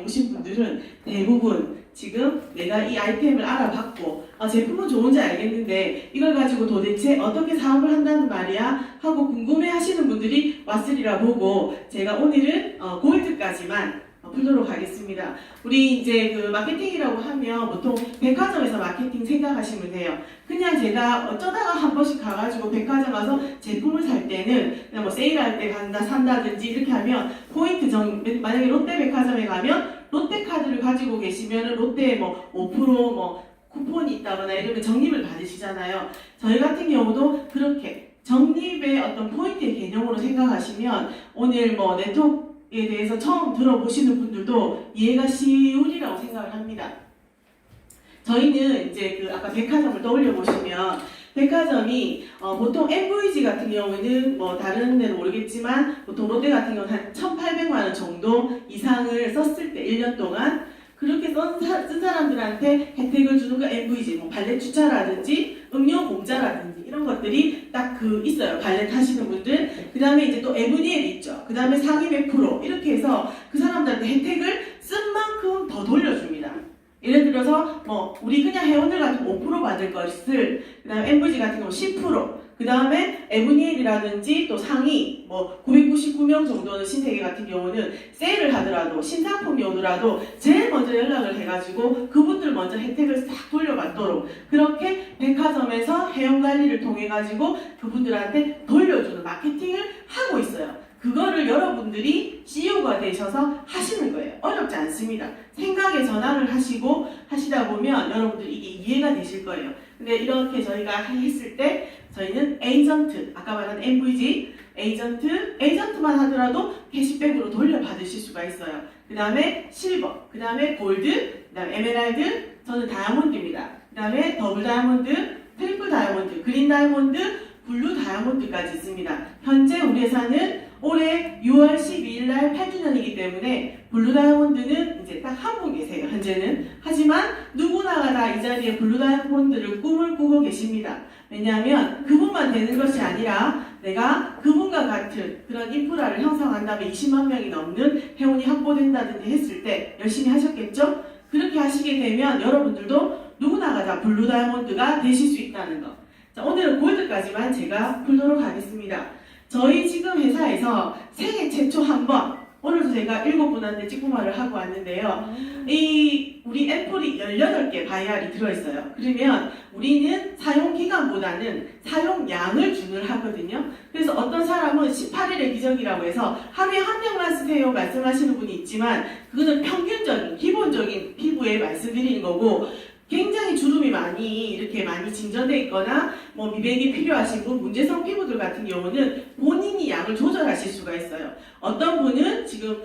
오신 분들은 대부분 지금 내가 이 아이템을 알아봤고 제품은 좋은지 알겠는데 이걸 가지고 도대체 어떻게 사업을 한다는 말이야 하고 궁금해 하시는 분들이 왔으리라 보고 제가 오늘은 골드까지만 풀도록 하겠습니다. 우리 이제 그 마케팅이라고 하면 보통 백화점에서 마케팅 생각하시면 돼요. 그냥 제가 어쩌다가 한 번씩 가가지고 백화점 가서 제품을 살 때는 그냥 뭐 세일할 때 산다든지 이렇게 하면 포인트 만약에 롯데백화점에 가면 롯데카드를 가지고 계시면 롯데에 뭐 5% 쿠폰이 있다거나 이러면 적립을 받으시잖아요. 저희 같은 경우도 그렇게 적립의 어떤 포인트의 개념으로 생각하시면 오늘 네트워크에 대해서 처음 들어보시는 분들도 이해가 쉬우리라고 생각을 합니다. 저희는 이제 아까 백화점을 떠올려 보시면 백화점이 보통 MVG 같은 경우는 다른 데는 모르겠지만 보통 롯데 같은 경우는 한 1,800만 원 정도 이상을 썼을 때 1년 동안 그렇게 쓴 사람들한테 혜택을 주는 거 MVG 발렛 주차라든지 음료 공짜라든지 이런 것들이 딱 있어요. 발렛 하시는 분들. 그 다음에 이제 또 에브니엘이 있죠. 그 다음에 상위 100% 이렇게 해서 그 사람들한테 혜택을 쓴 만큼 더 돌려줍니다. 예를 들어서 우리 그냥 회원들 같은 5% 받을 것을 그 다음에 MVG 같은 경우 10%, 그 다음에 에브니엘이라든지 또 상위 999명 정도는 신세계 같은 경우는 세일을 하더라도 신상품이 오더라도 제일 먼저 연락을 해가지고 그분들 먼저 혜택을 싹 돌려받도록 그렇게 백화점에서 회원 관리를 통해 가지고 그분들한테 돌려주는 마케팅을 하고 있어요. 그거를 여러분들이 CEO가 되셔서 하시는 거예요. 어렵지 않습니다. 생각의 전환을 하시다 보면 여러분들 이게 이해가 되실 거예요. 근데 이렇게 저희가 했을 때 저희는 에이전트, 아까 말한 MVG, 에이전트만 하더라도 캐시백으로 돌려받으실 수가 있어요. 그 다음에 실버, 그 다음에 골드, 그 다음에 에메랄드, 저는 다이아몬드입니다. 그 다음에 더블 다이아몬드, 트리플 다이아몬드, 그린 다이아몬드, 블루 다이아몬드까지 있습니다. 현재 우리 회사는 올해 6월 12일 날 8주년이기 때문에 블루 다이아몬드는 이제 딱 한 분 계세요. 현재는. 하지만 누구나가 다 이 자리에 블루 다이아몬드를 꿈을 꾸고 계십니다. 왜냐하면 그분만 되는 것이 아니라 내가 그분과 같은 그런 인프라를 형성한다면 20만 명이 넘는 회원이 확보된다든지 했을 때 열심히 하셨겠죠? 그렇게 하시게 되면 여러분들도 누구나가 다 블루 다이아몬드가 되실 수 있다는 거. 자, 오늘은 골드까지만 제가 풀도록 하겠습니다. 저희 지금 회사에서 생애 최초 한 번, 오늘도 제가 7분한테 찍고말을 하고 왔는데요. 우리 앰플이 18개 바이알이 들어있어요. 그러면 우리는 사용기간보다는 사용량을 준을 하거든요. 그래서 어떤 사람은 18일의 기적이라고 해서 하루에 한 병만 쓰세요 말씀하시는 분이 있지만 그거는 평균적인, 기본적인 피부에 말씀드리는 거고 굉장히 주름이 많이 진전돼 있거나 미백이 필요하신 분, 문제성 피부들 같은 경우는 본인이 양을 조절하실 수가 있어요. 어떤 분은 지금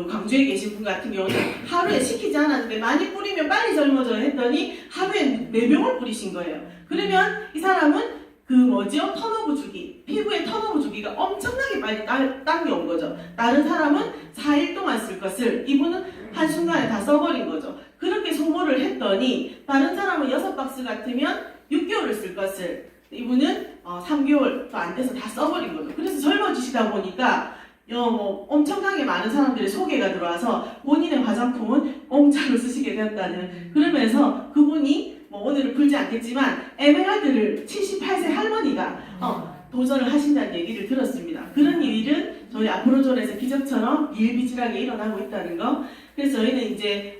광주에 계신 분 같은 경우는 하루에 시키지 않았는데 많이 뿌리면 빨리 젊어져요 했더니 하루에 4병을 뿌리신 거예요. 그러면 이 사람은 턴오브 주기, 피부의 턴오브 주기가 엄청나게 빨리 당겨온 거죠. 다른 사람은 4일 동안 쓸 것을 이분은 한순간에 다 써버린 거죠. 그렇게 소모를 했더니 다른 사람은 6박스 같으면 6개월을 쓸 것을 이분은 3개월도 안 돼서 다 써버린 거죠. 그래서 젊어지시다 보니까 엄청나게 많은 사람들의 소개가 들어와서 본인의 화장품은 공짜로 쓰시게 되었다는 그러면서 그분이 오늘은 풀지 않겠지만 에메랄드를 78세 할머니가 도전을 하신다는 얘기를 들었습니다. 그런 일은 저희 아프로존에서 기적처럼 일비질하게 일어나고 있다는 거. 그래서 저희는 이제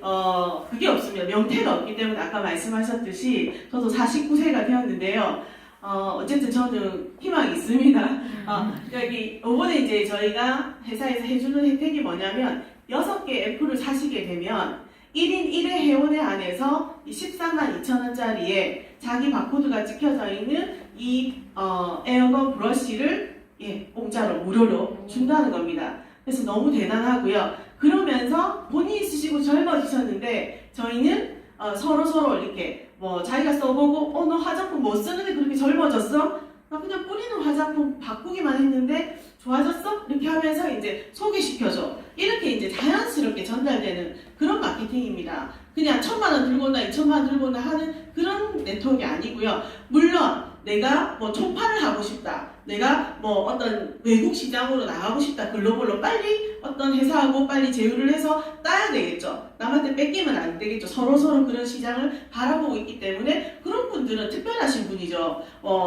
그게 없으면 명태가 없기 때문에 아까 말씀하셨듯이 저도 49세가 되었는데요. 어쨌든 저는 희망이 있습니다. 이번에 이제 저희가 회사에서 해주는 혜택이 뭐냐면 6개 애플을 사시게 되면 1인 1회 회원회 안에서 13만 2천원짜리에 자기 바코드가 찍혀져 있는 이 에어건 브러쉬를 공짜로 무료로 준다는 겁니다. 그래서 너무 대단하고요. 그러면서 본인이 쓰시고 젊어지셨는데 저희는 서로 이렇게 자기가 써보고 너 화장품 못 쓰는데 그렇게 젊어졌어? 나 그냥 뿌리는 화장품 바꾸기만 했는데 좋아졌어? 이렇게 하면서 이제 소개시켜줘. 이렇게 이제 자연스럽게 전달되는 그런 마케팅입니다. 그냥 1,000만 원 들고나 2,000만 원 들고나 하는 그런 네트워크가 아니고요. 물론 내가 뭐 총파를 하고 싶다. 내가 뭐 어떤 외국 시장으로 나가고 싶다. 글로벌로 빨리 어떤 회사하고 빨리 제휴를 해서 따야 되겠죠. 남한테 뺏기면 안 되겠죠. 서로서로 그런 시장을 바라보고 있기 때문에 그런 분들은 특별하신 분이죠.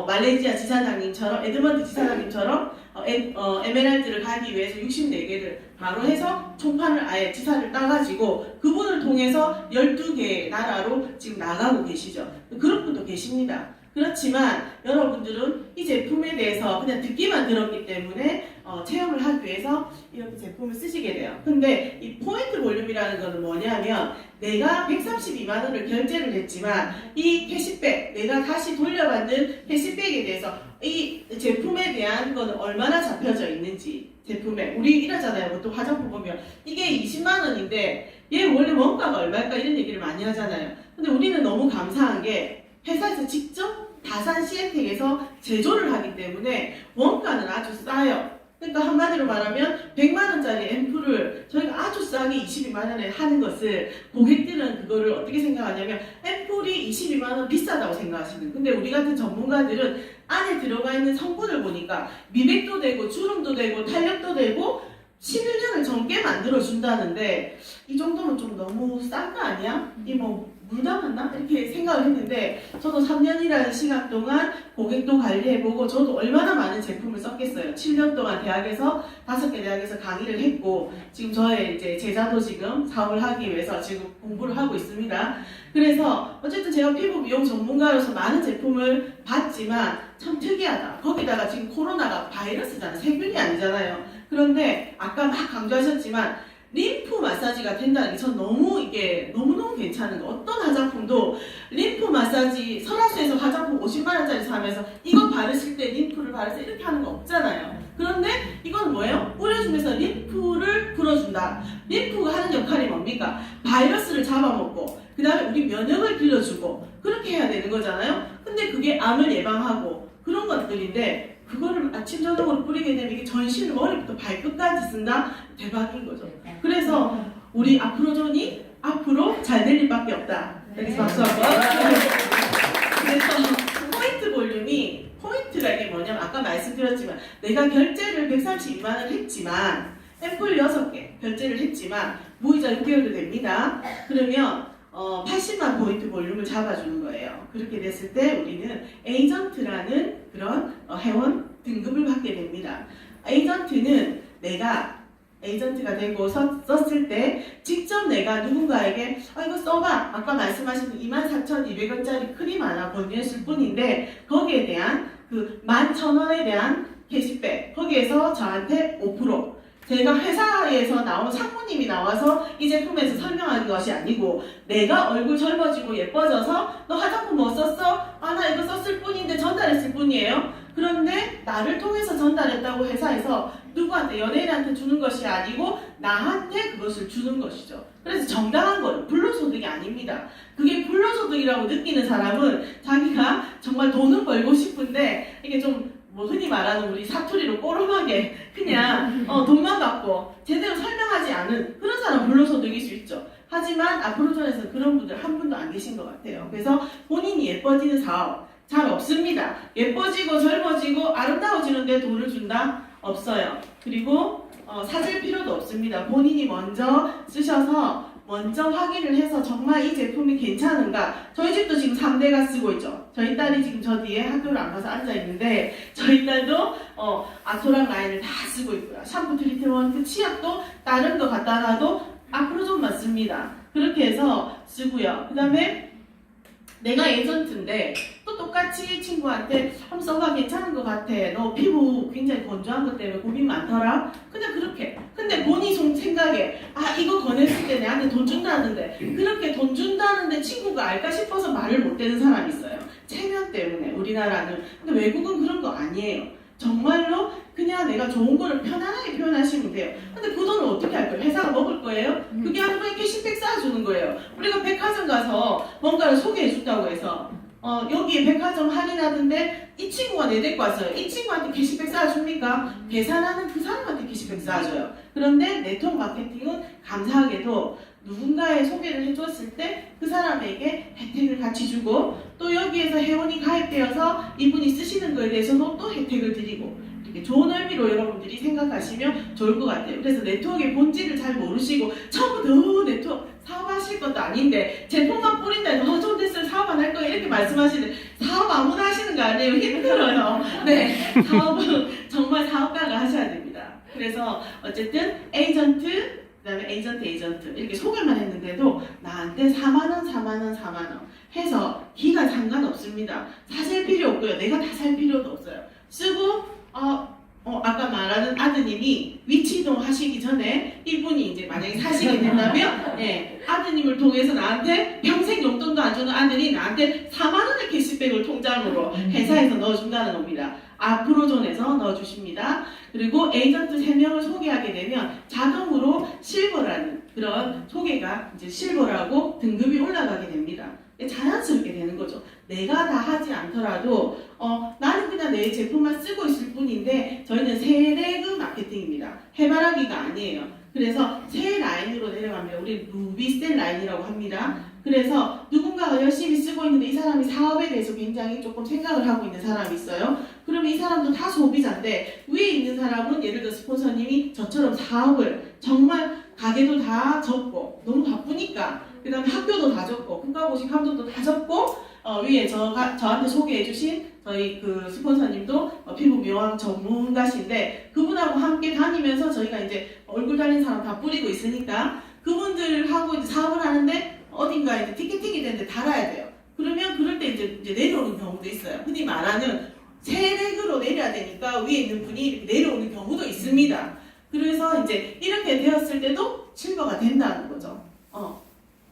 말레이시아 지사장님처럼 에드먼드 지사장님처럼 에메랄드를 가기 위해서 64개를 바로 해서 총판을 아예 지사를 따가지고 그분을 통해서 12개의 나라로 지금 나가고 계시죠. 그런 분도 계십니다. 그렇지만 여러분들은 이 제품에 대해서 그냥 듣기만 들었기 때문에 체험을 하기 위해서 이렇게 제품을 쓰시게 돼요. 근데 이 포인트 볼륨이라는 것은 뭐냐면 내가 132만 원을 결제를 했지만 이 캐시백, 내가 다시 돌려받는 캐시백에 대해서 이 제품에 대한 거는 얼마나 잡혀져 있는지 제품에 우리 이러잖아요. 보통 화장품 보면 이게 20만 원인데 얘 원래 원가가 얼마일까 이런 얘기를 많이 하잖아요. 근데 우리는 너무 감사한 게 회사에서 직접 다산 시엔텍에서 제조를 하기 때문에 원가는 아주 싸요. 그러니까 한마디로 말하면 100만 원짜리 앰플을 저희가 아주 싸게 22만 원에 하는 것을 고객들은 그거를 어떻게 생각하냐면 앰플이 22만 원 비싸다고 생각하시는. 근데 우리 같은 전문가들은 안에 들어가 있는 성분을 보니까 미백도 되고 주름도 되고 탄력도 되고 11년을 젊게 만들어준다는데 이 정도면 좀 너무 싼 거 아니야? 이 뭐 물 담았나? 이렇게 생각을 했는데 저도 3년이라는 시간 동안 고객도 관리해보고 저도 얼마나 많은 제품을 썼겠어요. 7년 동안 대학에서 5개 대학에서 강의를 했고 지금 저의 이제 제자도 지금 사업을 하기 위해서 지금 공부를 하고 있습니다. 그래서 어쨌든 제가 피부 미용 전문가로서 많은 제품을 봤지만 참 특이하다. 거기다가 지금 코로나가 바이러스잖아요. 세균이 아니잖아요. 그런데 아까 막 강조하셨지만 림프 마사지가 된다는 게 전 너무 이게 너무너무 괜찮은 거. 어떤 화장품도 림프 마사지 설화수에서 화장품 50만 원짜리 사면서 이거 바르실 때 림프를 바르세요 이렇게 하는 거 없잖아요. 그런데 이건 뭐예요? 뿌려주면서 림프를 풀어준다. 림프가 하는 역할이 뭡니까? 바이러스를 잡아먹고 그 다음에 우리 면역을 길러주고 그렇게 해야 되는 거잖아요. 근데 그게 암을 예방하고 그런 것들인데 그거를 아침 저녁으로 뿌리게 되면 이게 전신 머리부터 발끝까지 쓴다? 대박인 거죠. 그래서 우리 아프로존이 앞으로 잘 될 일밖에 없다. 여기서 박수 한번. 그래서 포인트 볼륨이 포인트가 이게 뭐냐면 아까 말씀드렸지만 내가 결제를 132만 원 했지만 앰플 6개 결제를 했지만 무이자 6개월도 됩니다. 그러면 80만 포인트 볼륨을 잡아주는 거예요. 그렇게 됐을 때 우리는 에이전트라는 그런 회원 등급을 받게 됩니다. 에이전트는 내가 에이전트가 되고 썼을 때 직접 내가 누군가에게 이거 써봐. 아까 말씀하신 24,200원짜리 크림 하나 권유했을 뿐인데 거기에 대한 그 11,000원에 대한 캐시백 거기에서 저한테 5% 제가 회사에서 나온 상무님이 나와서 이 제품에서 설명하는 것이 아니고 내가 얼굴 젊어지고 예뻐져서 너 화장품 뭐 썼어? 나 이거 썼을 뿐인데 전달했을 뿐이에요. 그런데 나를 통해서 전달했다고 회사에서 누구한테 연예인한테 주는 것이 아니고 나한테 그것을 주는 것이죠. 그래서 정당한 거예요. 불로소득이 아닙니다. 그게 불로소득이라고 느끼는 사람은 자기가 정말 돈을 벌고 싶은데 이게 좀 흔히 말하는 우리 사투리로 꼬름하게 그냥 돈만 받고 제대로 설명하지 않은 그런 사람은 불로소득일 수 있죠. 하지만 아프로존에서 그런 분들 한 분도 안 계신 것 같아요. 그래서 본인이 예뻐지는 사업 잘 없습니다. 예뻐지고 젊어지고 아름다워지는데 돈을 준다? 없어요. 그리고 사줄 필요도 없습니다. 본인이 먼저 쓰셔서 먼저 확인을 해서 정말 이 제품이 괜찮은가. 저희 집도 지금 3대가 쓰고 있죠. 저희 딸이 지금 저 뒤에 학교를 안 가서 앉아있는데 저희 딸도 아토랑 라인을 다 쓰고 있고요. 샴푸, 트리트먼트, 치약도 다른 거 갖다 놔도 아프로존만 씁니다. 그렇게 해서 쓰고요. 그 다음에 내가 에이전트인데 또 똑같이 친구한테 한번 써봐 괜찮은 것 같아. 너 피부 굉장히 건조한 것 때문에 고민 많더라. 그냥 그렇게. 근데 본인 생각에 이거 권했을 때 내한테 돈 준다는데 그렇게 돈 준다는데 친구가 알까 싶어서 말을 못 대는 사람이 있어요. 체면 때문에 우리나라는. 근데 외국은 그런 거 아니에요. 정말로 그냥 내가 좋은 거를 편안하게 표현하시면 돼요. 근데 그 돈을 어떻게 할 거예요? 회사가 먹을 거예요? 그게 하루에 캐시백 쌓아주는 거예요. 우리가 백화점 가서 뭔가를 소개해준다고 해서 여기에 백화점 할인하던데 이 친구가 내 데리고 왔어요. 이 친구한테 캐시백 쌓아줍니까? 계산하는 그 사람한테 캐시백 쌓아줘요. 그런데 네트워크 마케팅은 감사하게도 누군가의 소개를 해줬을 때 그 사람에게 혜택을 같이 주고 또 여기에서 회원이 가입되어서 이분이 쓰시는 거에 대해서도 또 혜택을 드리고 이렇게 좋은 의미로 여러분들이 생각하시면 좋을 것 같아요. 그래서 네트워크의 본질을 잘 모르시고 처음부터 네트워크 사업하실 것도 아닌데 제품만 뿌린다 해서 좀 됐어요 사업 안 할 거예요 이렇게 말씀하시는데 사업 아무나 하시는 거 아니에요. 힘들어요. 네, 사업은 정말 사업가가 하셔야 됩니다. 그래서 어쨌든 에이전트 그다음에 에이전트 이렇게 소개만 했는데도 나한테 4만원 해서 기간 상관없습니다. 사실 필요 없고요. 내가 다 살 필요도 없어요. 쓰고 아까 말하는 아드님이 위치 이동 하시기 전에 이분이 이제 만약에 사시게 된다면 아드님을 통해서 나한테 평생 용돈도 안 주는 아들이 나한테 4만원의 캐시백을 통장으로 회사에서 넣어준다는 겁니다. 프로존에서 넣어주십니다. 그리고 에이전트 3명을 소개하게 되면 자동으로 실버라는 그런 소개가 이제 실버라고 등급이 올라가게 됩니다. 자연스럽게 되는 거죠. 내가 다 하지 않더라도 나는 그냥 내 제품만 쓰고 있을 뿐인데 저희는 세레그 마케팅입니다. 해바라기가 아니에요. 그래서 새 라인으로 내려가면 우리 루비셀 라인이라고 합니다. 그래서 누군가가 열심히 쓰고 있는데 이 사람이 사업에 대해서 굉장히 조금 생각을 하고 있는 사람이 있어요. 그러면 이 사람도 다 소비자인데 위에 있는 사람은 예를 들어 스폰서님이 저처럼 사업을 정말 가게도 다 접고 너무 바쁘니까 그 다음에 학교도 다 접고 국가고시 감독도 다 접고 위에 저한테 소개해주신 저희 그 스폰서님도 피부 미용 전문가신데 그분하고 함께 다니면서 저희가 이제 얼굴 달린 사람 다 뿌리고 있으니까 그분들하고 이제 사업을 하는데 어딘가 이제 티켓팅이 되는데 달아야 돼요. 그러면 그럴 때 이제 내려오는 경우도 있어요. 흔히 말하는 세렉으로 내려야 되니까 위에 있는 분이 이렇게 내려오는 경우도 있습니다. 그래서 이제 이렇게 되었을 때도 실버가 된다는 거죠.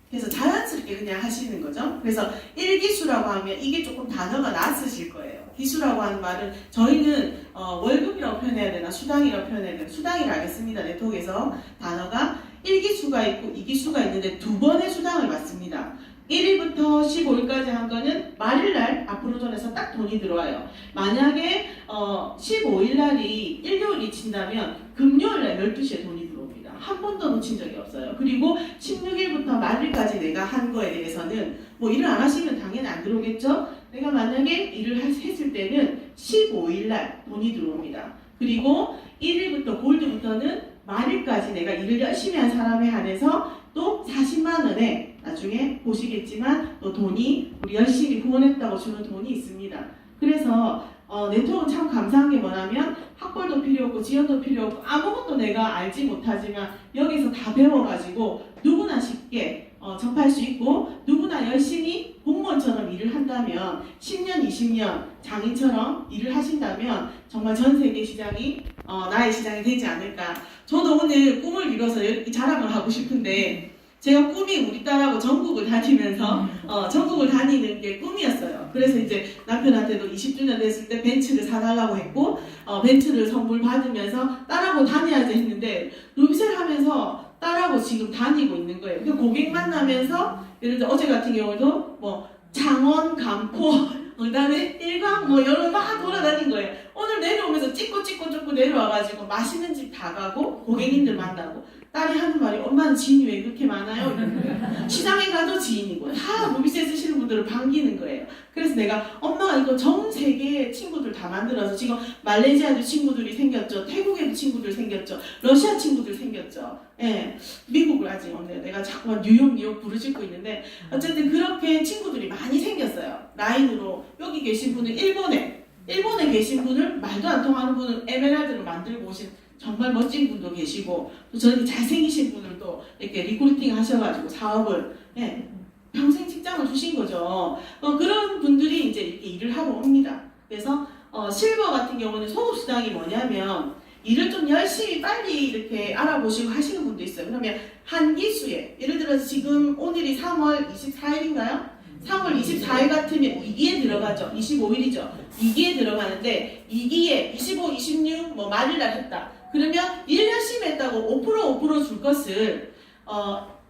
그래서 자연스럽게 그냥 하시는 거죠. 그래서 1기수라고 하면 이게 조금 단어가 낯으실 거예요. 기수라고 하는 말은 저희는 월급이라고 표현해야 되나 수당이라고 표현해야 되나 수당이라 하겠습니다. 네트워크에서 단어가 1기수가 있고 2기수가 있는데 두 번의 수당을 받습니다. 1일부터 15일까지 한 거는 말일날 앞으로존에서 딱 돈이 들어와요. 만약에 15일날이 일요일이 친다면 금요일날 12시에 돈이 들어옵니다. 한 번도 놓친 적이 없어요. 그리고 16일부터 말일까지 내가 한 거에 대해서는 뭐 일을 안 하시면 당연히 안 들어오겠죠? 내가 만약에 일을 했을 때는 15일날 돈이 들어옵니다. 그리고 1일부터 골드부터는 말일까지 내가 일을 열심히 한 사람에 한해서 또 40만원에 나중에 보시겠지만 또 돈이 우리 열심히 후원했다고 주는 돈이 있습니다. 그래서 네트워크는 참 감사한 게 뭐냐면 학벌도 필요 없고 지원도 필요 없고 아무것도 내가 알지 못하지만 여기서 다 배워가지고 누구나 쉽게 접할 수 있고 누구나 열심히 공무원처럼 일을 한다면 10년, 20년 장인처럼 일을 하신다면 정말 전 세계 시장이 나의 시장이 되지 않을까. 저도 오늘 꿈을 이뤄서 이렇게 자랑을 하고 싶은데 제가 꿈이 우리 딸하고 전국을 다니면서 전국을 다니는 게 꿈이었어요. 그래서 이제 남편한테도 20주년 됐을 때 벤츠를 사달라고 했고 벤츠를 선물 받으면서 딸하고 다녀야지 했는데 루비셀 하면서 딸하고 지금 다니고 있는 거예요. 그 고객 만나면서 예를 들어 어제 같은 경우도 뭐 창원, 간포, 그다음에 일광 뭐 여러 막 돌아다닌 거예요. 오늘 내려오면서 찍고 내려와가지고 맛있는 집 다 가고 고객님들 만나고 딸이 하는 말이 엄마는 지인이 왜 그렇게 많아요? 이러는 거예요. 시장에 가도 지인이고 다 루비셀 쓰시는 분들을 반기는 거예요. 그래서 내가 엄마가 이거 전 세계 친구들 다 만들어서 지금 말레이시아도 친구들이 생겼죠. 태국에도 친구들 생겼죠. 러시아 친구들 생겼죠. 예, 미국을 아직 없네요. 내가 자꾸만 뉴욕 부르짖고 있는데 어쨌든 그렇게 친구들이 많이 생겼어요. 라인으로 여기 계신 분은 일본에 계신 분을 말도 안 통하는 분은 에메랄드를 만들고 오신 정말 멋진 분도 계시고 또 저렇게 잘생기신 분들도 이렇게 리크루팅 하셔가지고 사업을 평생 직장을 주신 거죠. 그런 분들이 이제 이렇게 일을 하러 옵니다. 그래서 실버 같은 경우는 소급수당이 뭐냐면 일을 좀 열심히 빨리 이렇게 알아보시고 하시는 분도 있어요. 그러면 한 기수에 예를 들어서 지금 오늘이 3월 24일인가요? 3월 24일 같으면 2기에 들어가죠. 25일이죠. 2기에 들어가는데 2기에 25, 26 뭐 말일날 했다. 그러면 일 열심히 했다고 5% 줄 것을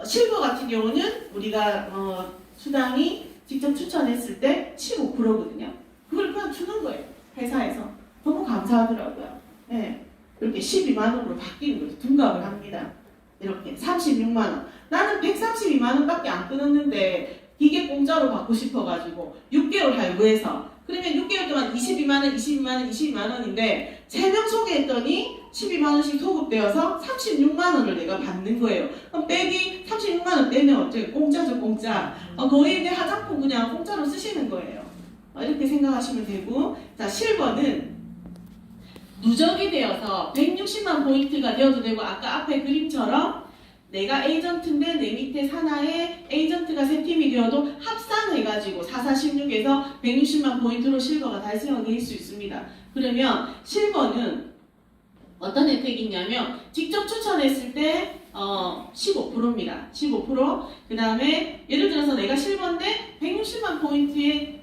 실버 같은 경우는 우리가 수당이 직접 추천했을 때 15%거든요. 그걸 그냥 주는 거예요. 회사에서. 너무 감사하더라고요. 네. 이렇게 12만 원으로 바뀌는 거죠. 둔갑을 합니다. 이렇게 36만 원. 나는 132만 원밖에 안 끊었는데 기계 공짜로 받고 싶어가지고 6개월 할부해서 그러면 6개월 동안 22만 원, 22만 원, 22만 원인데 3명 소개했더니 12만 원씩 소급되어서 36만 원을 내가 받는 거예요. 그럼 빼기 36만 원 빼면 어떻게 공짜죠, 공짜. 거의 이제 화장품 그냥 공짜로 쓰시는 거예요. 이렇게 생각하시면 되고, 자 실버는 누적이 되어서 160만 포인트가 되어도 되고, 아까 앞에 그림처럼 내가 에이전트인데 내 밑에 산하에 에이전트가 3팀이 되어도 합산해가지고 4416에서 160만 포인트로 실버가 달성이 될 수 있습니다. 그러면 실버는 어떤 혜택이 있냐면 직접 추천했을 때 15%입니다. 15%. 그 다음에 예를 들어서 내가 실버인데 160만 포인트의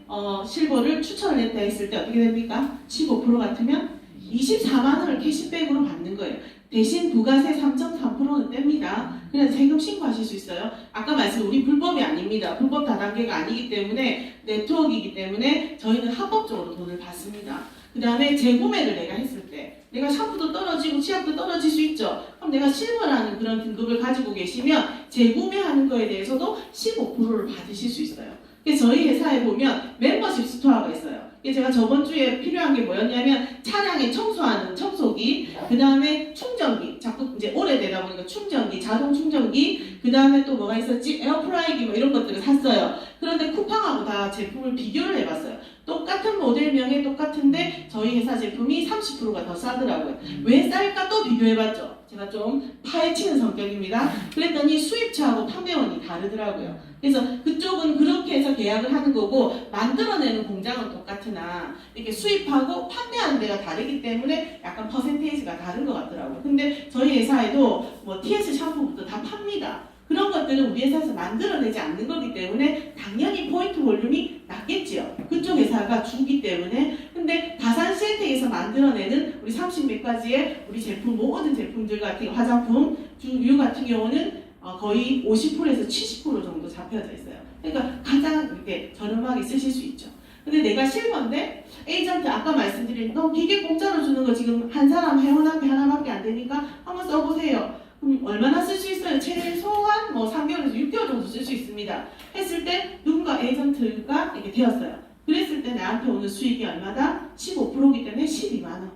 실버를 추천을 했다 했을 때 어떻게 됩니까? 15% 같으면 24만 원을 캐시백으로 받는 거예요. 대신 부가세 3.3%는 뗍니다. 그래서 세금 신고하실 수 있어요. 아까 말씀 우리 불법이 아닙니다. 불법 다단계가 아니기 때문에 네트워크이기 때문에 저희는 합법적으로 돈을 받습니다. 그 다음에 재구매를 내가 했을 때 내가 샴푸도 떨어지고 치약도 떨어질 수 있죠. 그럼 내가 실버라는 그런 등급을 가지고 계시면 재구매하는 거에 대해서도 15%를 받으실 수 있어요. 그래서 저희 회사에 보면 멤버십 스토어가 있어요. 제가 저번 주에 필요한 게 뭐였냐면 차량에 청소하는 청소기, 그 다음에 충전기, 자꾸 이제 오래되다 보니까 충전기, 자동 충전기, 그 다음에 또 뭐가 있었지? 에어프라이기 뭐 이런 것들을 샀어요. 그런데 쿠팡하고 다 제품을 비교를 해봤어요. 똑같은 모델명에 똑같은데 저희 회사 제품이 30%가 더 싸더라고요. 왜 쌀까 또 비교해봤죠. 제가 좀 파헤치는 성격입니다. 그랬더니 수입처하고 판매원이 다르더라고요. 그래서 그쪽은 그렇게 해서 계약을 하는 거고 만들어내는 공장은 똑같으나 이렇게 수입하고 판매하는 데가 다르기 때문에 약간 퍼센테이지가 다른 것 같더라고요. 근데 저희 회사에도 뭐 TS 샴푸부터 다 팝니다. 그런 것들은 우리 회사에서 만들어내지 않는 거기 때문에 당연히 포인트 볼륨이 낮겠지요. 그쪽 회사가 주기 때문에. 근데 다산 시엔텍에서 만들어내는 우리 30몇 가지의 우리 제품, 모든 제품들 같은 화장품, 주유 같은 경우는 거의 50%에서 70% 정도 잡혀져 있어요. 그러니까 가장 이렇게 저렴하게 쓰실 수 있죠. 근데 내가 실버인데 에이전트 아까 말씀드린 너 기계 공짜로 주는 거 지금 한 사람 회원 앞에 하나밖에 안 되니까 한번 써보세요. 그럼 얼마나 쓸 수 있어요? 최소한 뭐 3개월에서 6개월 정도 쓸 수 있습니다. 했을 때 누군가 에이전트가 이렇게 되었어요. 그랬을 때 나한테 오는 수익이 얼마다? 15%이기 때문에 12만 원.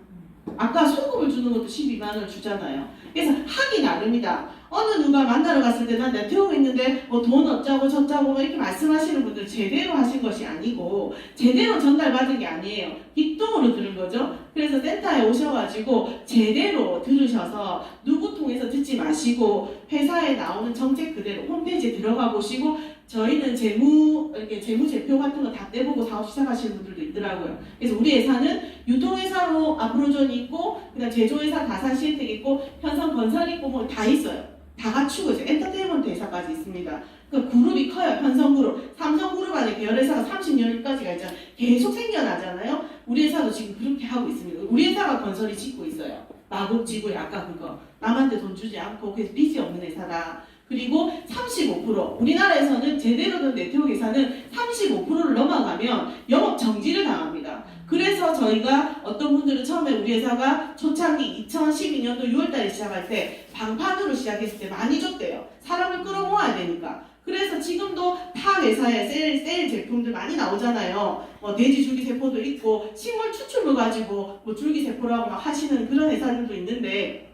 아까 소금을 주는 것도 12만 원을 주잖아요. 그래서 하기 나름이다. 어느 누가 만나러 갔을 때 난 네트워크 있는데 뭐 돈 어쩌고 저쩌고 뭐 이렇게 말씀하시는 분들 제대로 하신 것이 아니고 제대로 전달받은 게 아니에요. 뒷동으로 들은 거죠. 그래서 센터에 오셔가지고 제대로 들으셔서 누구 통해서 듣지 마시고 회사에 나오는 정책 그대로 홈페이지에 들어가 보시고 저희는 이렇게 재무제표 같은 거 다 떼보고 사업 시작하시는 분들도 있더라고요. 그래서 우리 회사는 유통회사로 아프로존이 있고 그다음 제조회사 다산시엔텍 있고 현성건설 있고 뭐 다 있어요. 다 갖추고 있어요. 엔터테인먼트 회사까지 있습니다. 그 그룹이 커요. 현성그룹, 삼성그룹 안에 계열회사가 30년까지가 있잖아요. 계속 생겨나잖아요. 우리 회사도 지금 그렇게 하고 있습니다. 우리 회사가 건설이 짓고 있어요. 마곡지구에 아까 그거 남한테 돈 주지 않고 그래서 빚이 없는 회사다. 그리고 35% 우리나라에서는 제대로 된 네트워크 회사는 35%를 넘어가면 영업 정지를 당합니다. 그래서 저희가 어떤 분들은 처음에 우리 회사가 초창기 2012년도 6월달에 시작할 때 방판으로 시작했을 때 많이 줬대요. 사람을 끌어모아야 되니까. 그래서 지금도 타 회사에 셀 제품들 많이 나오잖아요. 뭐 돼지 줄기세포도 있고 식물 추출물 가지고 뭐 줄기세포라고 막 하시는 그런 회사들도 있는데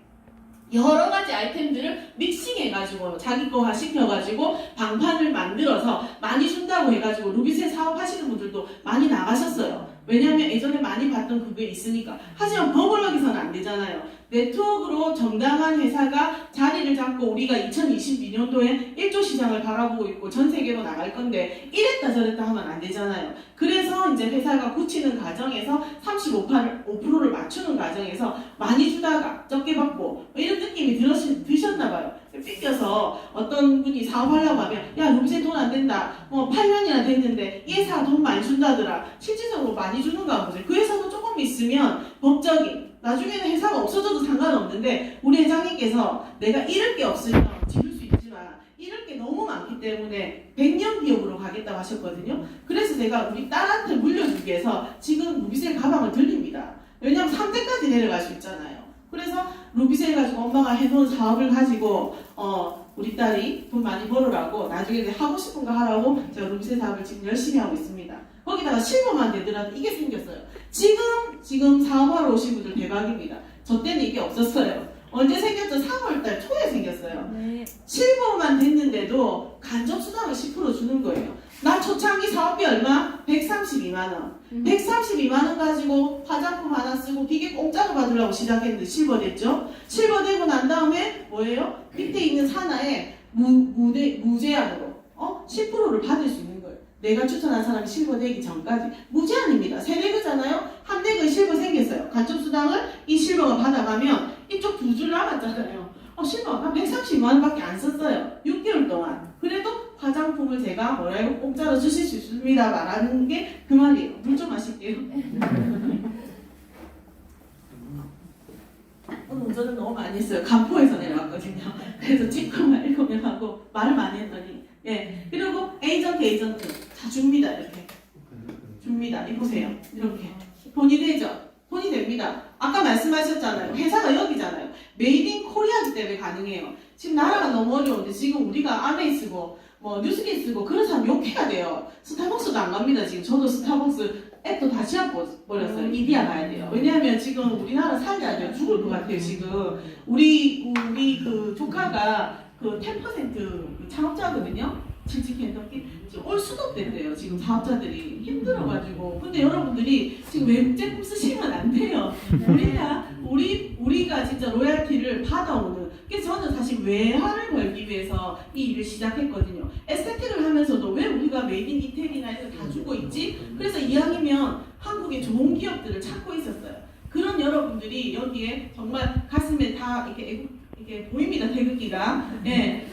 여러 가지 아이템들을 믹싱해가지고 자기 거화 시켜가지고 방판을 만들어서 많이 준다고 해가지고 루비셋 사업하시는 분들도 많이 나가셨어요. 왜냐하면 예전에 많이 봤던 그게 있으니까. 하지만 버블럭에서는 안 되잖아요. 네트워크로 정당한 회사가 자리를 잡고 우리가 2022년도에 1조 시장을 바라보고 있고 전 세계로 나갈 건데 이랬다 저랬다 하면 안 되잖아요. 그래서 이제 회사가 굳히는 과정에서 35%를 맞추는 과정에서 많이 주다가 적게 받고 이런 느낌이 드셨나 봐요. 삐껴서 어떤 분이 사업하려고 하면 야 루비셋 돈 안 된다. 8년이나 됐는데 이 회사 돈 많이 준다더라. 실질적으로 많이 주는가 보세요. 그 회사도 조금 있으면 법적인 나중에는 회사가 없어져도 상관없는데 우리 회장님께서 내가 잃을 게 없으면 지를 수 있지만 이럴 게 너무 많기 때문에 100년 기업으로 가겠다고 하셨거든요. 그래서 제가 우리 딸한테 물려주기 위해서 지금 루비셀 가방을 드립니다. 왜냐하면 3대까지 내려갈 수 있잖아요. 그래서 루비셀 가지고 엄마가 해놓은 사업을 가지고 우리 딸이 돈 많이 벌으라고 나중에 하고 싶은 거 하라고 제가 루비셀 사업을 지금 열심히 하고 있습니다. 거기다가 실버만 되더라도 이게 생겼어요. 지금 사업하러 오신 분들 대박입니다. 저 때는 이게 없었어요. 언제 생겼죠? 3월달 초에 생겼어요. 네. 실버만 됐는데도 간접수당을 10% 주는 거예요. 나 초창기 사업비 얼마? 132만원. 132만원 가지고 화장품 하나 쓰고 기계 공짜로 받으려고 시작했는데 실버 됐죠? 실버 되고 난 다음에 뭐예요? 밑에 있는 산하에 무제한으로 10%를 받을 수 있는 거예요. 내가 추천한 사람이 실버 되기 전까지 무제한입니다. 세대그잖아요. 한 대그 실버 생겼어요. 간접수당을 이 실버가 받아가면 이쪽 두 줄 남았잖아요. 실버 한 130만원밖에 안 썼어요. 6개월 동안. 그래도 화장품을 제가 뭐라고 공짜로 주실 수 있습니다 말하는 게 그 말이에요. 물 좀 마실게요. 오늘 운전을 너무 많이 했어요. 간포에서 내려왔거든요. 그래서 찍고만 읽으면 하고 말을 많이 했더니 그리고 에이전트 다 줍니다. 이렇게 줍니다. 이 보세요. 이렇게 돈이 되죠. 돈이 됩니다. 아까 말씀하셨잖아요. 회사가 여기잖아요. 메이드 인 코리아기 때문에 가능해요. 지금 나라가 너무 어려운데 지금 우리가 아메이 쓰고 뉴스게이 쓰고 그런 사람 욕해야 돼요. 스타벅스도 안 갑니다. 지금 저도 스타벅스 앱도 다 지워버렸어요. 이디야 가야 돼요. 왜냐하면 지금 우리나라 살려야 돼요. 죽을 것 같아요. 지금 우리 그 조카가 그 10% 창업자거든요. 치킨 햄버거 지금 올 수도 없대요. 지금 사업자들이 힘들어가지고. 근데 여러분들이 지금 외국 제품 쓰시면 안 돼요. 우리가 진짜 로얄티를 받아오는. 그래서 저는 사실 외화를 벌기 위해서 이 일을 시작했거든요. 에스테틱을 하면서도 왜 우리가 메이드 인 이태리나 이런 거 다 주고 있지? 그래서 이왕이면 한국의 좋은 기업들을 찾고 있었어요. 그런 여러분들이 여기에 정말 가슴에 다 이렇게 보입니다. 태극기가.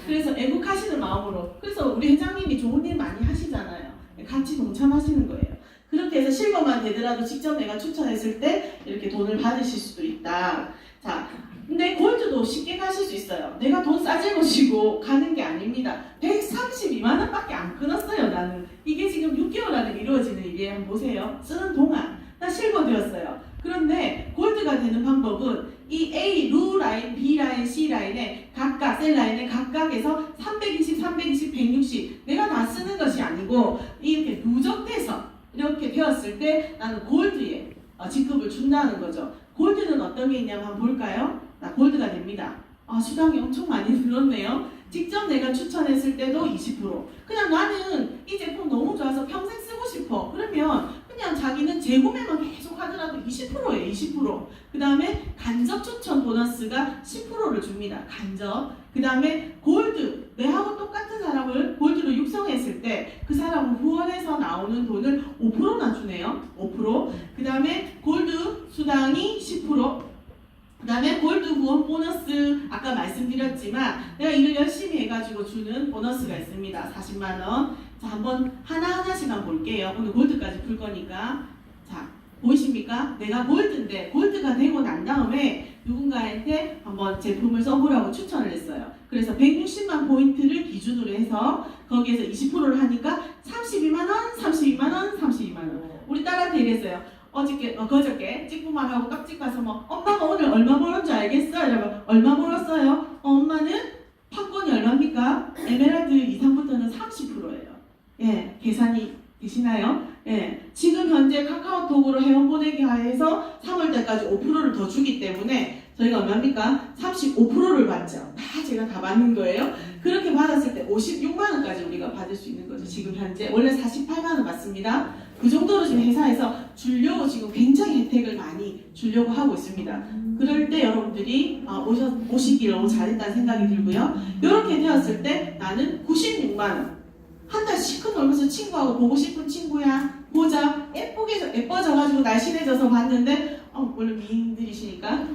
그래서 애국하시는 마음으로. 그래서 우리 회장님이 좋은 일 많이 하시잖아요. 같이 동참하시는 거예요. 그렇게 해서 실버만 되더라도 직접 내가 추천했을 때 이렇게 돈을 받으실 수도 있다. 자, 근데 골드도 쉽게 가실 수 있어요. 내가 돈 싸질고 지고 가는 게 아닙니다. 132만원밖에 안 끊었어요. 나는. 이게 지금 6개월 안에 이루어지는 일이에요. 한번 보세요. 쓰는 동안. 나 실버 되었어요. 그런데 골드가 되는 방법은 이 A, 루 라인, B 라인, C 라인에 각각, 셀 라인에 각각에서 320, 320, 160 내가 다 쓰는 것이 아니고 이렇게 누적돼서 이렇게 되었을 때 나는 골드에 직급을 준다는 거죠. 골드는 어떤 게 있냐면 한번 볼까요? 나 골드가 됩니다. 수당이 엄청 많이 늘었네요. 직접 내가 추천했을 때도 20%. 그냥 나는 이 제품 너무 좋아서 평생 쓰고 싶어. 그러면 그냥 자기는 재구매만 계속 하더라도 20%예요. 20%. 그 다음에 간접 추천 보너스가 10%를 줍니다. 간접. 그 다음에 골드. 내하고 똑같은 사람을 골드로 육성했을 때 그 사람은 후원해서 나오는 돈을 5%나 주네요. 5%. 그 다음에 골드 수당이 10%. 그 다음에 골드 후원 보너스 아까 말씀드렸지만 내가 일을 열심히 해가지고 주는 보너스가 있습니다. 40만원. 자, 한번 하나하나씩만 볼게요. 오늘 골드까지 풀 거니까. 자, 보이십니까? 내가 골드인데 골드가 되고 난 다음에 누군가한테 한번 제품을 써보라고 추천을 했어요. 그래서 160만 포인트를 기준으로 해서 거기에서 20%를 하니까 32만원, 32만원, 32만원. 우리 딸한테 이랬어요. 그저께 찍고만 하고 깍지 가서 엄마가 오늘 얼마 벌었는지 알겠어? 이러면 얼마 벌었어요? 엄마는 판권이 얼마입니까? 에메랄드 이상부터는 30%예요. 계산이 되시나요? 지금 현재 카카오톡으로 회원 보내기 하에서 3월달까지 5%를 더 주기 때문에 저희가 얼마입니까? 35%를 받죠. 다 제가 다 받는 거예요. 그렇게 받았을 때 56만원까지 우리가 받을 수 있는 거죠. 지금 현재 원래 48만원 받습니다. 그 정도로 지금 회사에서 주려고 지금 굉장히 혜택을 많이 주려고 하고 있습니다. 그럴 때 여러분들이 오시길 너무 잘했다는 생각이 들고요. 이렇게 되었을 때 나는 96만원 한 달 시큰 놀면서 친구하고 보고 싶은 친구야 보자 예뻐져가지고 날씬해져서 봤는데 원래 미인들이시니까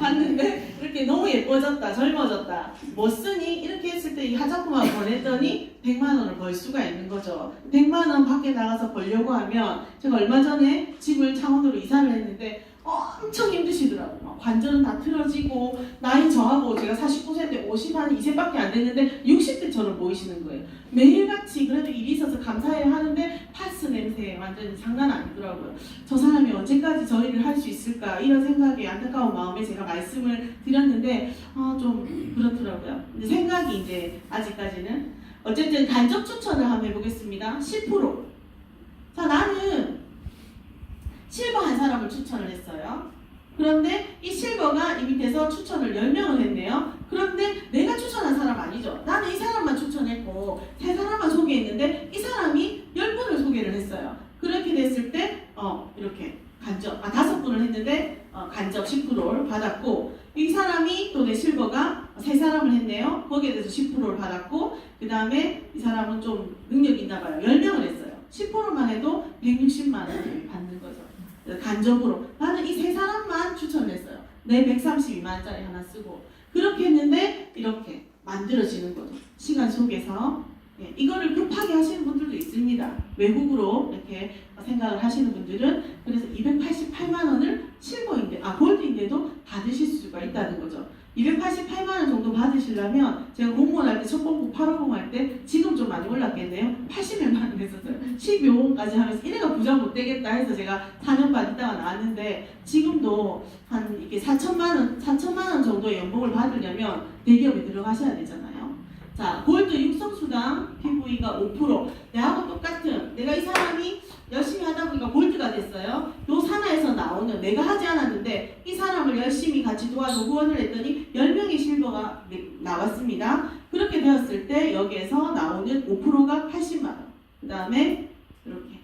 봤는데 이렇게 너무 예뻐졌다 젊어졌다 뭐 쓰니? 이렇게 했을 때 이 화장품하고 보냈더니 100만원을 벌 수가 있는 거죠. 100만원 밖에 나가서 벌려고 하면 제가 얼마 전에 집을 창원으로 이사를 했는데 엄청 힘드시더라고요. 막 관절은 다 틀어지고 나이 저하고 제가 49세인데 52세밖에 안 됐는데 60대처럼 보이시는 거예요. 매일같이 그래도 일이 있어서 감사해야 하는데 파스 냄새 완전히 장난 아니더라고요. 저 사람이 언제까지 저 일을 할 수 있을까 이런 생각에 안타까운 마음에 제가 말씀을 드렸는데 좀 그렇더라고요. 근데 생각이 이제 아직까지는 어쨌든 간접 추천을 한번 해보겠습니다. 10%. 자, 나는 실버 한 사람을 추천을 했어요. 그런데 이 실버가 이 밑에서 추천을 10명을 했네요. 그런데 내가 추천한 사람 아니죠. 나는 이 사람만 추천했고 3사람만 소개했는데 이 사람이 10분을 소개를 했어요. 그렇게 됐을 때 이렇게 간접 5분을 했는데 간접 10%를 받았고 이 사람이 또 내 실버가 3사람을 했네요. 거기에 대해서 10%를 받았고 그 다음에 이 사람은 좀 능력이 있나 봐요. 10명을 했어요. 10%만 해도 160만 원을 받는 거죠. 간접으로 나는 이 3사람만 추천을 했어요. 내 132만 원짜리 하나 쓰고 그렇게 했는데 이렇게 만들어지는 거죠. 시간 속에서 이거를 급하게 하시는 분들도 있습니다. 외국으로 이렇게 생각을 하시는 분들은 그래서 288만 원을 실버인데 골드인데도 받으실 수가 있다는 거죠. 288만 원 정도 받으시려면 제가 공무원 할 때 첫번부 850 할 때 지금 좀 많이 올랐겠네요. 80몇만 원 했었어요. 12호까지 하면서 이래가 부자 못 되겠다 해서 제가 4년 반 있다가 나왔는데 지금도 한 이게 4천만 원 정도의 연봉을 받으려면 대기업에 들어가셔야 되잖아요. 자, 골드 육성수당 PV가 5%. 내하고 똑같은 내가 이 사람이 열심히 하다 보니까 골드가 됐어요. 요 산하에서 나오는 내가 하지 않았는데 이 사람을 열심히 같이 도와서 후원을 했더니 10명의 실버가 나왔습니다. 그렇게 되었을 때 여기에서 나오는 5%가 80만 원. 그 다음에 이렇게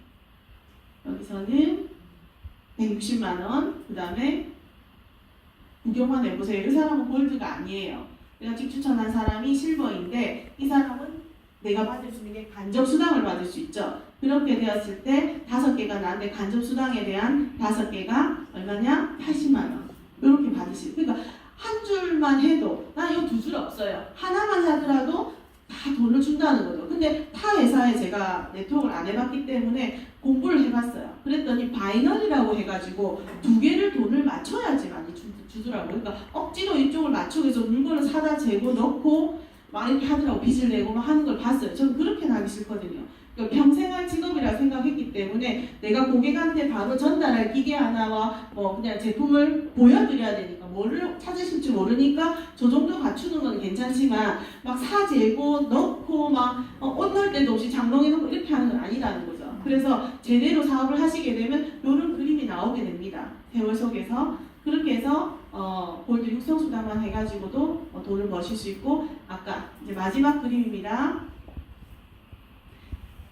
여기서는 160만 원. 그 다음에 구경만 해보세요. 이 사람은 골드가 아니에요. 내가 직 추천한 사람이 실버인데 이 사람은 내가 받을 수 있는 게 간접 수당을 받을 수 있죠. 그렇게 되었을 때 5개가 나는데 간접 수당에 대한 5개가 얼마냐? 80만 원. 이렇게 받으실. 그러니까 한 줄만 해도 나 이거 2줄 없어요. 하나만 하더라도 다 돈을 준다는 거죠. 근데 타 회사에 제가 네트워크를 안 해봤기 때문에 공부를 해봤어요. 그랬더니 바이너리라고 해가지고 2개를 돈을 맞춰야지 많이 주더라고요. 그러니까 억지로 이쪽을 맞추고 해서 물건을 사다 재고 넣고 막 이렇게 하더라고. 빚을 내고 막 하는 걸 봤어요. 저는 그렇게 하기 싫거든요. 그러니까 평생 할 직업이라 생각했기 때문에 내가 고객한테 바로 전달할 기계 하나와 그냥 제품을 보여드려야 되니까 뭐를 찾으실지 모르니까 저 정도 갖추는 건 괜찮지만 막 사재고 넣고 막 옷 넣을 때도 없이 장롱에 넣고 이렇게 하는 건 아니라는 거죠. 그래서 제대로 사업을 하시게 되면 이런 그림이 나오게 됩니다. 세월 속에서. 그렇게 해서 골드 육성수당만 해가지고도 돈을 버실 수 있고 아까 이제 마지막 그림입니다.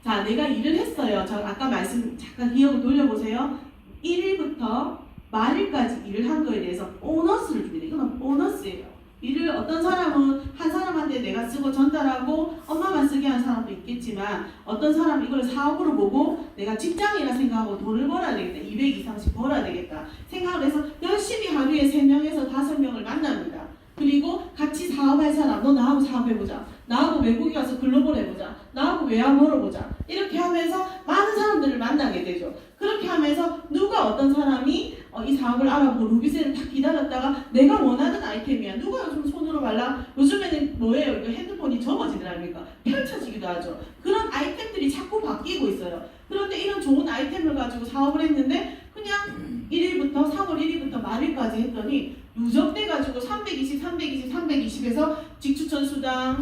자, 내가 일을 했어요. 저 아까 말씀 잠깐 기억을 돌려보세요. 1일부터 말일까지 일을 한 거에 대해서 보너스를 줍니다. 이건 보너스예요. 일을 어떤 사람은 한 사람한테 내가 쓰고 전달하고 엄마만 쓰게 하는 사람도 있겠지만 어떤 사람은 이걸 사업으로 보고 내가 직장이라 생각하고 돈을 벌어야 되겠다. 200 이상씩 벌어야 되겠다. 생각을 해서 열심히 하루에 3명에서 5명을 만납니다. 그리고 같이 사업할 사람, 너 나하고 사업해보자. 나하고 외국에 가서 글로벌 해보자. 나하고 외화 벌어보자. 이렇게 하면서 많은 사람들을 만나게 되죠. 그렇게 하면서 누가 어떤 사람이 이 사업을 알아보고 루비셀을 딱 기다렸다가 내가 원하는 아이템이야. 누가 요즘 손으로 발라? 요즘에는 뭐예요? 이거 핸드폰이 접어지더랍니까? 펼쳐지기도 하죠. 그런 아이템들이 자꾸 바뀌고 있어요. 그런데 이런 좋은 아이템을 가지고 사업을 했는데 그냥 1일부터 3월 1일부터 말일까지 했더니 누적돼가지고 320, 320에서 직추천 수당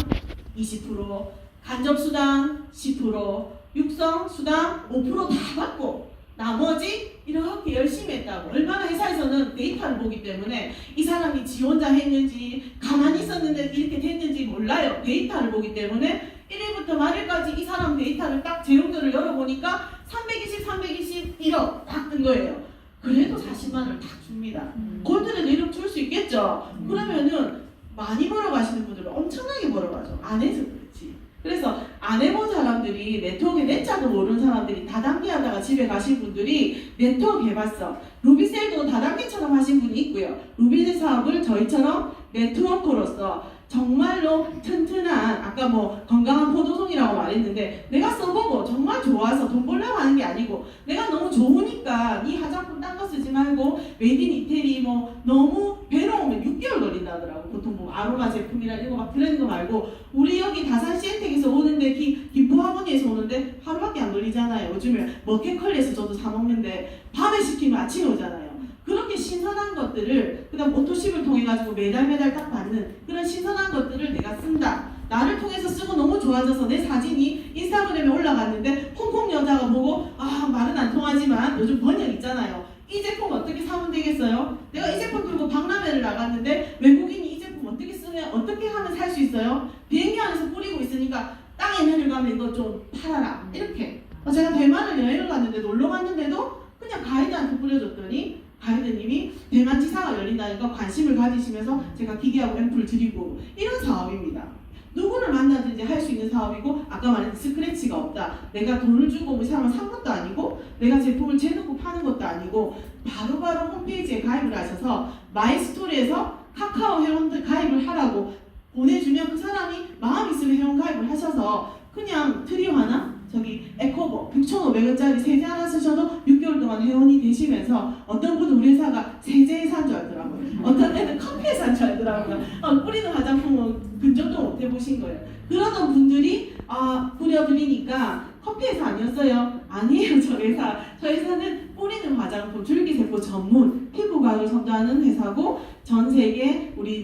20%, 간접 수당 10%, 육성 수당 5% 다 받고 나머지 이렇게 열심히 했다고. 얼마나 회사에서는 데이터를 보기 때문에 이 사람이 지 혼자 했는지 가만히 있었는데 이렇게 됐는지 몰라요. 데이터를 보기 때문에 1일부터 말일까지 이 사람 데이터를 딱 제용들을 열어보니까 320, 1억 딱 뜬 거예요. 그래도 40만 원을 딱 줍니다. 골드는 이렇게 줄 수 있겠죠. 그러면은 많이 벌어가시는 분들은 엄청나게 벌어가죠. 안 해서 그렇지. 그래서 안 해본 사람들 사람들이 네트워크에 내자도 모르는 사람들이 다단계 하다가 집에 가신 분들이 네트워크 해봤어. 루비셀도 다단계처럼 하신 분이 있고요. 루비셀 사업을 저희처럼 네트워크로서 정말로 튼튼한, 아까 뭐 건강한 포도송이라고 말했는데 내가 써보고 정말 좋아서 돈 벌려고 하는 게 아니고 내가 너무 좋으니까 이 화장품 딴 거 쓰지 말고 메이드 인 이태리 뭐 너무 배로 오면 6개월 걸린다더라고. 보통 뭐 아로마 제품이라 이거 막 그런 거 말고 우리 여기 다산 시엔텍에서 오는데 김포학원에서 오는데 하루밖에 안 걸리잖아요. 요즘에 머켓컬리에서 저도 사 먹는데 밤에 시키면 아침에 오잖아요. 그렇게 신선한 것들을 그다음 오토십을 통해 가지고 매달 딱 받는 그런 신선한 것들을 내가 쓴다. 나를 통해서 쓰고 너무 좋아져서 내 사진이 인스타그램에 올라갔는데 홍콩 여자가 보고 아 말은 안 통하지만 요즘 번역 있잖아요. 이 제품 어떻게 사면 되겠어요? 내가 이 제품 들고 박람회를 나갔는데 외국인이 이 제품 어떻게 쓰면 어떻게 하면 살 수 있어요? 비행기 안에서 뿌리고 있으니까 땅에 내려가면 이거 좀 팔아라 이렇게. 제가 대만을 여행을 갔는데 놀러 갔는데도 그냥 가이드한테 뿌려줬더니 가이드님이 대만 지사가 열린다니까 관심을 가지시면서 제가 기계하고 앰플 드리고 이런 사업입니다. 누구를 만나든지 할 수 있는 사업이고 아까 말한 스크래치가 없다. 내가 돈을 주고 이 사람을 산 것도 아니고 내가 제품을 재놓고 파는 것도 아니고 바로바로 홈페이지에 가입을 하셔서 마이스토리에서 카카오 회원들 가입을 하라고 보내주면 그 사람이 마음 있으면 회원 가입을 하셔서 그냥 트리오 하나 저기 에코버 6,500원짜리 세제 하나 쓰셔도 6개월 동안 회원이 되시면서 어떤 분은 우리 회사가 세제에 산 줄 알더라고요. 어떤 애는 커피에 산 줄 알더라고요. 뿌리는 화장품은 근접도 못 해보신 거예요. 그러던 분들이 뿌려드리니까 커피회사 아니었어요? 아니에요. 저 회사는 뿌리는 화장품 줄기세포 전문 피부과학을 선도하는 회사고 전 세계 우리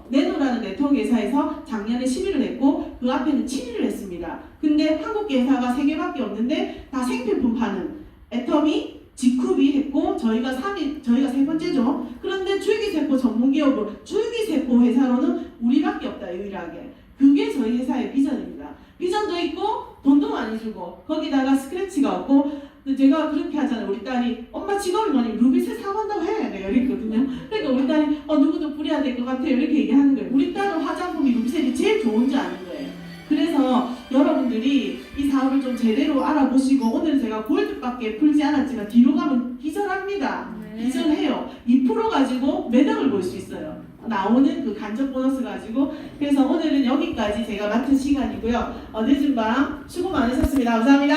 네노라는 네트워크 회사에서 작년에 10위를 했고 그 앞에는 7위를 했습니다. 근데 한국 회사가 3개밖에 없는데 다 생필품 파는 애터미, 지쿠비 했고 저희가 3번째죠. 그런데 줄기세포 전문기업으로 줄기세포 회사로는 우리밖에 없다. 유일하게. 그게 저희 회사의 비전입니다. 비전도 있고 돈도 많이 주고 거기다가 스크래치가 없고 제가 그렇게 하잖아요. 우리 딸이 엄마 직업이 뭐니? 루비셀 사간다고 해. 내가 이랬거든요. 그러니까 우리 딸이 누구도 뿌려야 될 것 같아요. 이렇게 얘기하는 거예요. 우리 딸은 화장품이 루비셀이 제일 좋은지 아는 거예요. 그래서 여러분들이 이 사업을 좀 제대로 알아보시고 오늘 제가 골드밖에 풀지 않았지만 뒤로 가면 기절합니다. 기절해요. 2% 가지고 매덕을 볼 수 있어요. 나오는 그 간접 보너스 가지고. 그래서 오늘은 여기까지 제가 맡은 시간이고요. 늦은 밤 수고 많으셨습니다. 감사합니다.